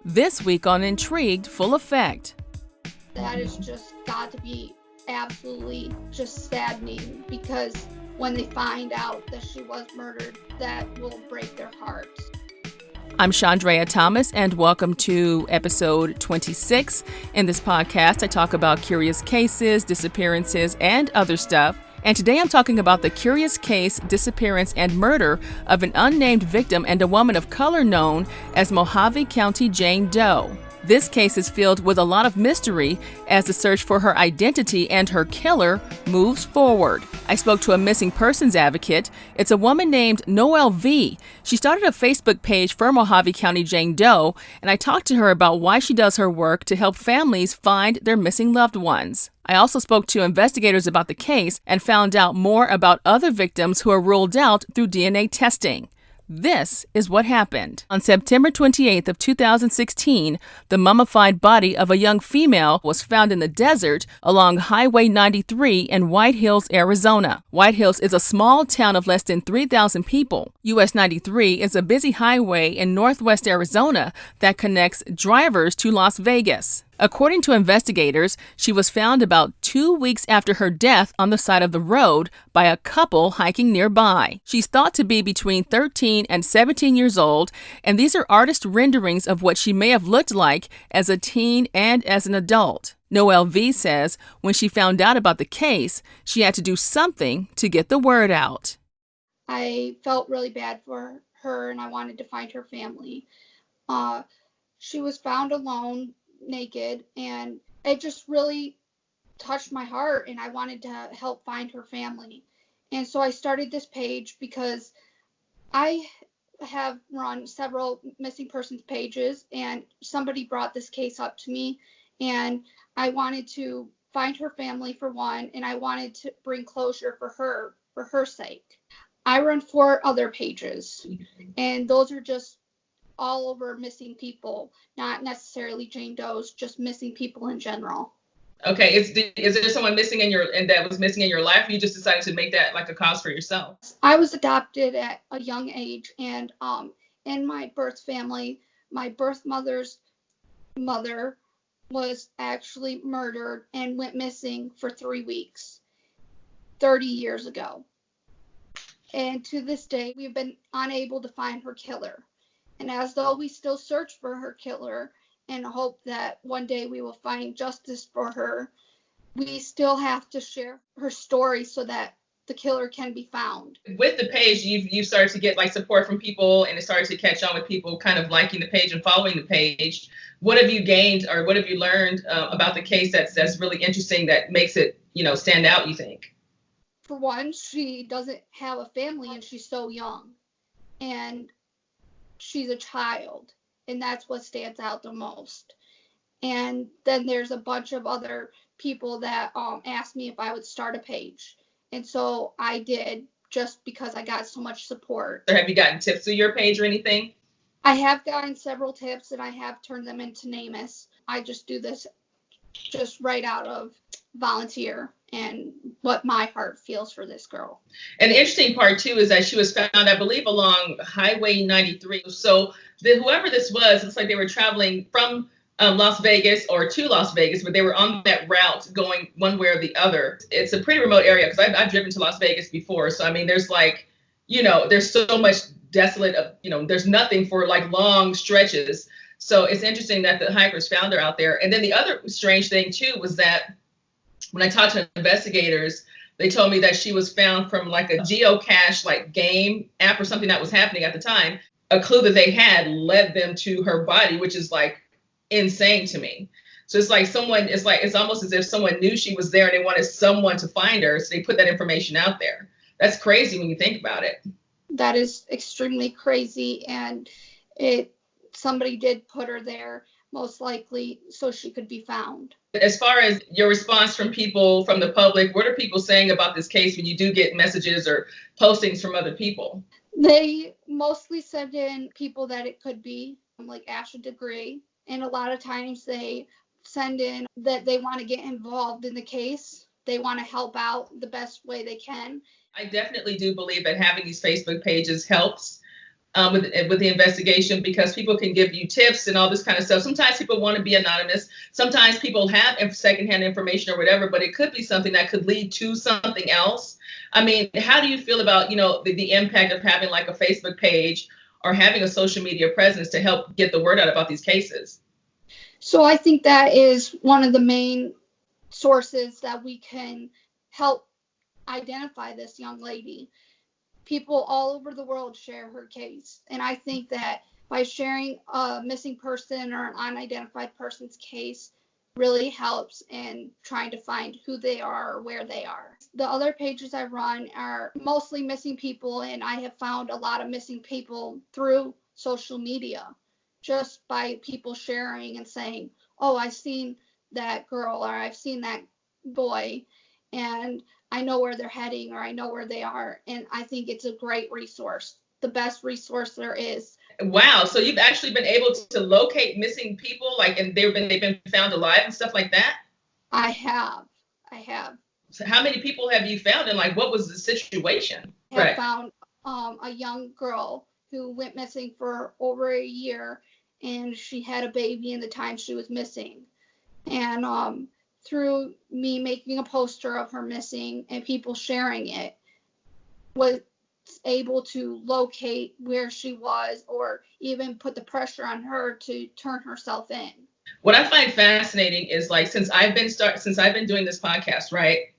This week on Intrigued Full Effect. That has just got to be absolutely just saddening, because when they find out that she was murdered, that will break their hearts. I'm Chandrea Thomas, and welcome to episode 26. In this podcast, I talk about curious cases, disappearances, and other stuff. And today I'm talking about the curious case, disappearance, and murder of an unnamed victim and a woman of color known as Mohave County Jane Doe. This case is filled with a lot of mystery as the search for her identity and her killer moves forward. I spoke to a missing persons advocate. It's a woman named Noelle V. She started a Facebook page for Mohave County Jane Doe, and I talked to her about why she does her work to help families find their missing loved ones. I also spoke to investigators about the case and found out more about other victims who are ruled out through DNA testing. This is what happened. On September 28th of 2016, the mummified body of a young female was found in the desert along Highway 93 in White Hills, Arizona. White Hills is a small town of less than 3,000 people. US 93 is a busy highway in northwest Arizona that connects drivers to Las Vegas. According to investigators, she was found about 2 weeks after her death on the side of the road by a couple hiking nearby. She's thought to be between 13 and 17 years old, and these are artist renderings of what she may have looked like as a teen and as an adult. Noelle V says when she found out about the case, she had to do something to get the word out. I felt really bad for her, and I wanted to find her family. She was found alone, naked, and it just really touched my heart, and I wanted to help find her family. And so I started this page because I have run several missing persons pages, and somebody brought this case up to me, and I wanted to find her family for one, and I wanted to bring closure for her sake. I run 4 other pages, and those are just all over missing people, not necessarily Jane Doe's, just missing people in general. Okay, is there someone missing that was missing in your life, or you just decided to make that like a cause for yourself? I was adopted at a young age, and in my birth family, my birth mother's mother was actually murdered and went missing for 3 weeks 30 years ago. And to this day, we've been unable to find her killer. And as though we still search for her killer and hope that one day we will find justice for her, we still have to share her story so that the killer can be found. With the page, you've started to get like support from people, and it started to catch on with people kind of liking the page and following the page. What have you gained, or what have you learned about the case that's really interesting, that makes it, stand out, you think? For one, she doesn't have a family, and she's so young. And she's a child, and that's what stands out the most. And then there's a bunch of other people that asked me if I would start a page, and so I did, just because I got so much support. Or have you gotten tips through your page or anything? I have gotten several tips, and I have turned them into NAMUS. I just do this just right out of volunteer and what my heart feels for this girl. And the interesting part too is that she was found, I believe, along Highway 93. So whoever this was, it's like they were traveling from Las Vegas or to Las Vegas, but they were on that route going one way or the other. It's a pretty remote area, because I've driven to Las Vegas before. So I mean, there's like, there's so much desolate, there's nothing for like long stretches. So it's interesting that the hikers found her out there. And then the other strange thing too was that when I talked to investigators, they told me that she was found from like a geocache like game app or something that was happening at the time. A clue that they had led them to her body, which is like insane to me. So it's like it's almost as if someone knew she was there and they wanted someone to find her, so they put that information out there. That's crazy when you think about it. That is extremely crazy, and somebody did put her there, most likely so she could be found. As far as your response from people, from the public, what are people saying about this case when you do get messages or postings from other people? They mostly send in people that it could be, like Asha Degree, and a lot of times they send in that they want to get involved in the case. They want to help out the best way they can. I definitely do believe that having these Facebook pages helps. with the investigation, because people can give you tips and all this kind of stuff. Sometimes people want to be anonymous. Sometimes people have secondhand information or whatever, but it could be something that could lead to something else. I mean, how do you feel about, the impact of having like a Facebook page or having a social media presence to help get the word out about these cases? So I think that is one of the main sources that we can help identify this young lady. People all over the world share her case. And I think that by sharing a missing person or an unidentified person's case really helps in trying to find who they are or where they are. The other pages I run are mostly missing people, and I have found a lot of missing people through social media, just by people sharing and saying, oh, I've seen that girl, or I've seen that boy, and I know where they're heading, or I know where they are. And I think it's a great resource, the best resource there is. Wow. So you've actually been able to locate missing people, and they've been found alive and stuff like that? I have. So how many people have you found, and what was the situation? I found a young girl who went missing for over a year, and she had a baby in the time she was missing. And through me making a poster of her missing and people sharing it, was able to locate where she was, or even put the pressure on her to turn herself in. What I find fascinating is since I've been doing this podcast, right,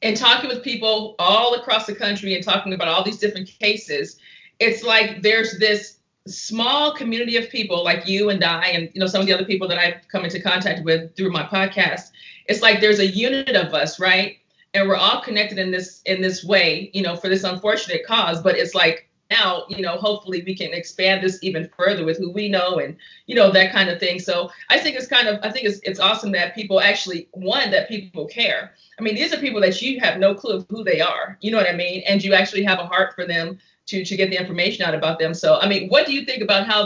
and talking with people all across the country and talking about all these different cases, it's like there's this small community of people like you and I, and some of the other people that I've come into contact with through my podcast. It's like there's a unit of us, right? And we're all connected in this way, for this unfortunate cause. But it's like now, hopefully we can expand this even further with who we know and, that kind of thing. So I think it's awesome that people actually, that people care. I mean, these are people that you have no clue of who they are, you know what I mean? And you actually have a heart for them to get the information out about them. So, I mean, what do you think about how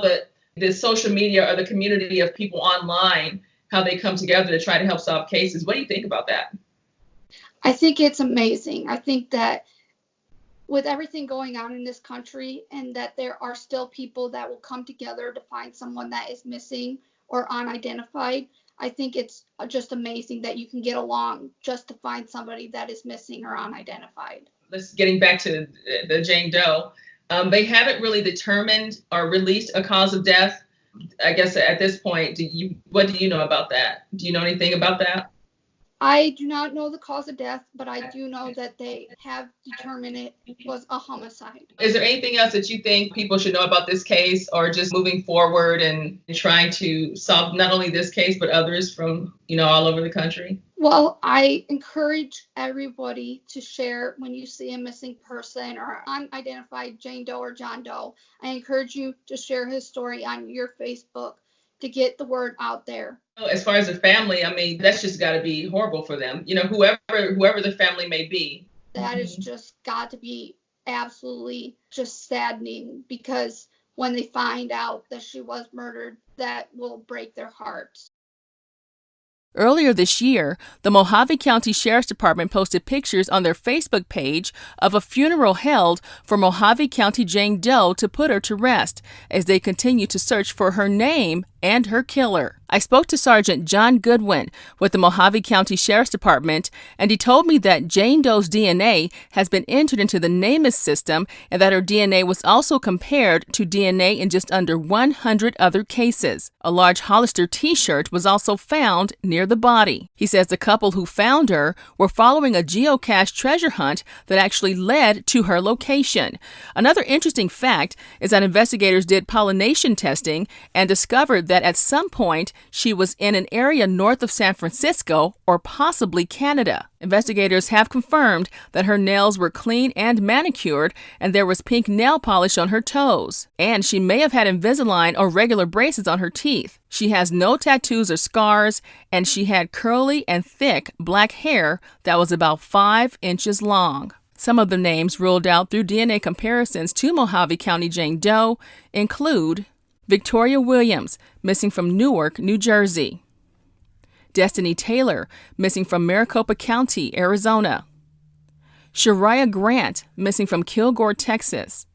the social media or the community of people online, how they come together to try to help solve cases? What do you think about that? I think it's amazing. I think that with everything going on in this country, and that there are still people that will come together to find someone that is missing or unidentified, I think it's just amazing that you can get along just to find somebody that is missing or unidentified. Getting back to the Jane Doe, they haven't really determined or released a cause of death. I guess at this point, what do you know about that? Do you know anything about that? I do not know the cause of death, but I do know that they have determined it was a homicide. Is there anything else that you think people should know about this case, or just moving forward and trying to solve not only this case, but others from, all over the country? Well, I encourage everybody to share when you see a missing person or unidentified Jane Doe or John Doe. I encourage you to share his story on your Facebook to get the word out there. As far as the family, I mean, that's just got to be horrible for them. Whoever the family may be. That is just got to be absolutely just saddening, because when they find out that she was murdered, that will break their hearts. Earlier this year, the Mohave County Sheriff's Department posted pictures on their Facebook page of a funeral held for Mohave County Jane Doe to put her to rest as they continue to search for her name and her killer. I spoke to Sergeant John Goodwin with the Mohave County Sheriff's Department, and he told me that Jane Doe's DNA has been entered into the NamUs system and that her DNA was also compared to DNA in just under 100 other cases. A large Hollister t-shirt was also found near the body. He says the couple who found her were following a geocache treasure hunt that actually led to her location. Another interesting fact is that investigators did pollination testing and discovered that at some point she was in an area north of San Francisco or possibly Canada. Investigators have confirmed that her nails were clean and manicured, and there was pink nail polish on her toes. And she may have had Invisalign or regular braces on her teeth. She has no tattoos or scars, and she had curly and thick black hair that was about 5 inches long. Some of the names ruled out through DNA comparisons to Mohave County Jane Doe include Victoria Williams, missing from Newark, New Jersey. Destiny Taylor, missing from Maricopa County, Arizona. SHERYIA Grant, missing from Kilgore, Texas.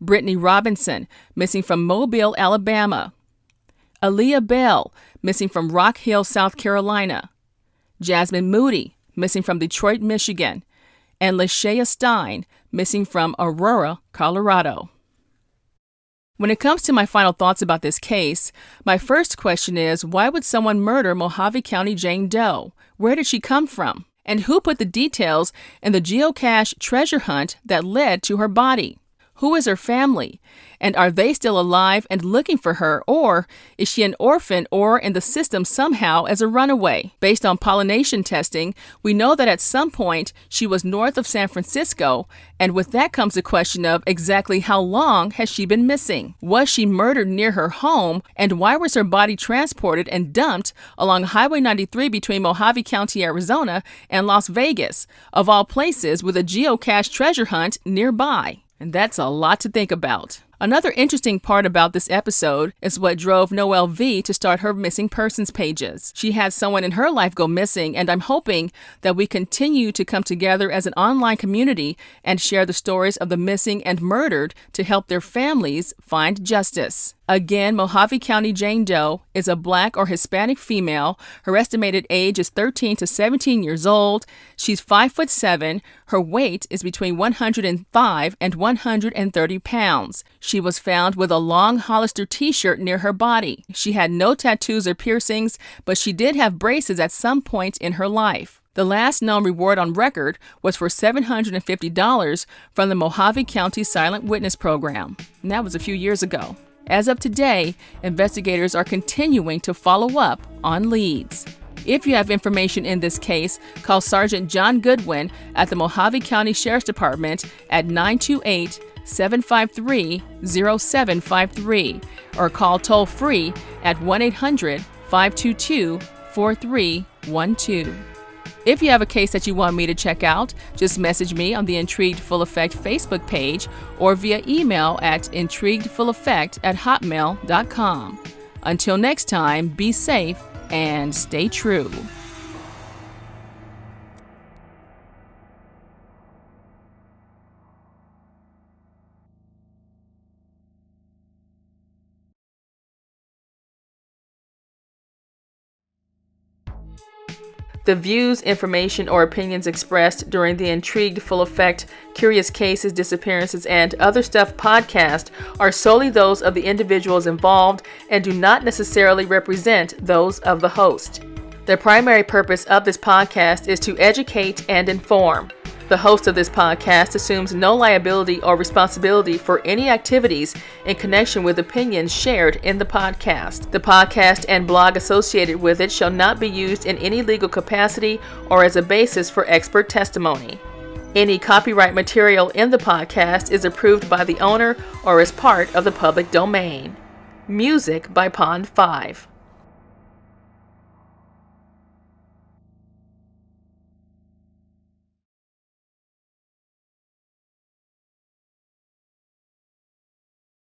Brittany Robinson, missing from Mobile, Alabama. AALIYAH Bell, missing from Rock Hill, South Carolina. Jasmine Moody, missing from Detroit, Michigan. And LASHAYA STINE, missing from Aurora, Colorado. When it comes to my final thoughts about this case, my first question is, why would someone murder Mohave County Jane Doe? Where did she come from? And who put the details in the geocache treasure hunt that led to her body? Who is her family? And are they still alive and looking for her, or is she an orphan or in the system somehow as a runaway? Based on pollination testing, we know that at some point she was north of San Francisco, and with that comes the question of exactly how long has she been missing? Was she murdered near her home, and why was her body transported and dumped along Highway 93 between Mohave County, Arizona and Las Vegas, of all places with a geocache treasure hunt nearby? And that's a lot to think about. Another interesting part about this episode is what drove Noelle V to start her missing persons pages. She had someone in her life go missing, and I'm hoping that we continue to come together as an online community and share the stories of the missing and murdered to help their families find justice. Again, Mohave County Jane Doe is a Black or Hispanic female. Her estimated age is 13 to 17 years old. She's 5'7". Her weight is between 105 and 130 pounds. She was found with a long Hollister t-shirt near her body. She had no tattoos or piercings, but she did have braces at some point in her life. The last known reward on record was for $750 from the Mohave County Silent Witness Program, and that was a few years ago. As of today, investigators are continuing to follow up on leads. If you have information in this case, call Sergeant John Goodwin at the Mohave County Sheriff's Department at 928-753-0753 or call toll-free at 1-800-522-4312. If you have a case that you want me to check out, just message me on the Intrigued Full Effect Facebook page or via email at intriguedfulleffect@hotmail.com. Until next time, be safe and stay true. The views, information, or opinions expressed during the Intrigued Full Effect, Curious Cases, Disappearances, and Other Stuff podcast are solely those of the individuals involved and do not necessarily represent those of the host. The primary purpose of this podcast is to educate and inform. The host of this podcast assumes no liability or responsibility for any activities in connection with opinions shared in the podcast. The podcast and blog associated with it shall not be used in any legal capacity or as a basis for expert testimony. Any copyright material in the podcast is approved by the owner or as part of the public domain. Music by Pond 5.